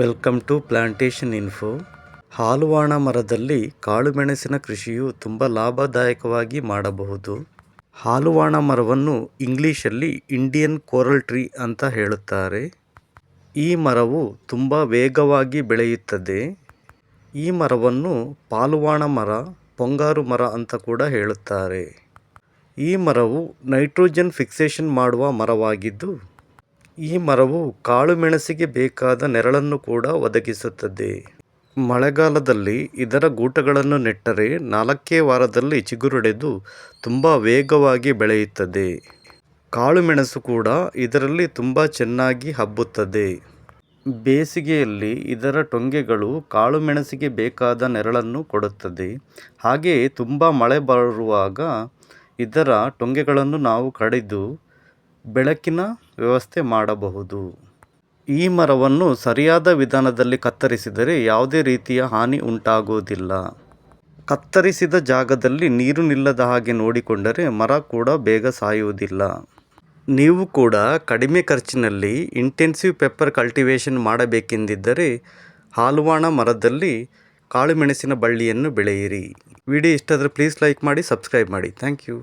Welcome to plantation info. ಹಾಲುವಾಣ ಮರದಲ್ಲಿ ಕಾಳುಮೆಣಸಿನ ಕೃಷಿಯು ತುಂಬ ಲಾಭದಾಯಕವಾಗಿ ಮಾಡಬಹುದು. ಹಾಲುವಾಣ ಮರವನ್ನು ಇಂಗ್ಲಿಷಲ್ಲಿ ಇಂಡಿಯನ್ ಕೋರಲ್ ಟ್ರೀ ಅಂತ ಹೇಳುತ್ತಾರೆ. ಈ ಮರವು ತುಂಬ ವೇಗವಾಗಿ ಬೆಳೆಯುತ್ತದೆ. ಈ ಮರವನ್ನು ಪಾಲುವಾಣ ಮರ, ಪೊಂಗಾರು ಮರ ಅಂತ ಕೂಡ ಹೇಳುತ್ತಾರೆ. ಈ ಮರವು ನೈಟ್ರೋಜನ್ ಫಿಕ್ಸೇಷನ್ ಮಾಡುವ ಮರವಾಗಿದ್ದು, ಈ ಮರವು ಕಾಳುಮೆಣಸಿಗೆ ಬೇಕಾದ ನೆರಳನ್ನು ಕೂಡ ಒದಗಿಸುತ್ತದೆ. ಮಳೆಗಾಲದಲ್ಲಿ ಇದರ ಗೂಟಗಳನ್ನು ನೆಟ್ಟರೆ 4ನೇ ವಾರದಲ್ಲಿ ಚಿಗುರೊಡೆದು ತುಂಬ ವೇಗವಾಗಿ ಬೆಳೆಯುತ್ತದೆ. ಕಾಳುಮೆಣಸು ಕೂಡ ಇದರಲ್ಲಿ ತುಂಬ ಚೆನ್ನಾಗಿ ಹಬ್ಬುತ್ತದೆ. ಬೇಸಿಗೆಯಲ್ಲಿ ಇದರ ಟೊಂಗೆಗಳು ಕಾಳುಮೆಣಸಿಗೆ ಬೇಕಾದ ನೆರಳನ್ನು ಕೊಡುತ್ತದೆ. ಹಾಗೆಯೇ ತುಂಬ ಮಳೆ ಬರುವಾಗ ಇದರ ಟೊಂಗೆಗಳನ್ನು ನಾವು ಕಡಿದು ಬೆಳಕಿನ ವ್ಯವಸ್ಥೆ ಮಾಡಬಹುದು. ಈ ಮರವನ್ನು ಸರಿಯಾದ ವಿಧಾನದಲ್ಲಿ ಕತ್ತರಿಸಿದರೆ ಯಾವುದೇ ರೀತಿಯ ಹಾನಿ ಉಂಟಾಗುವುದಿಲ್ಲ. ಕತ್ತರಿಸಿದ ಜಾಗದಲ್ಲಿ ನೀರು ನಿಲ್ಲದ ಹಾಗೆ ನೋಡಿಕೊಂಡರೆ ಮರ ಕೂಡ ಬೇಗ ಸಾಯುವುದಿಲ್ಲ. ನೀವು ಕೂಡ ಕಡಿಮೆ ಖರ್ಚಿನಲ್ಲಿ ಇಂಟೆನ್ಸಿವ್ ಪೆಪ್ಪರ್ ಕಲ್ಟಿವೇಷನ್ ಮಾಡಬೇಕೆಂದಿದ್ದರೆ ಹಾಲುವಾಣ ಮರದಲ್ಲಿ ಕಾಳುಮೆಣಸಿನ ಬಳ್ಳಿಯನ್ನು ಬೆಳೆಯಿರಿ. ವಿಡಿಯೋ ಇಷ್ಟ ಆದರೆ ಪ್ಲೀಸ್ ಲೈಕ್ ಮಾಡಿ, ಸಬ್ಸ್ಕ್ರೈಬ್ ಮಾಡಿ. Thank you.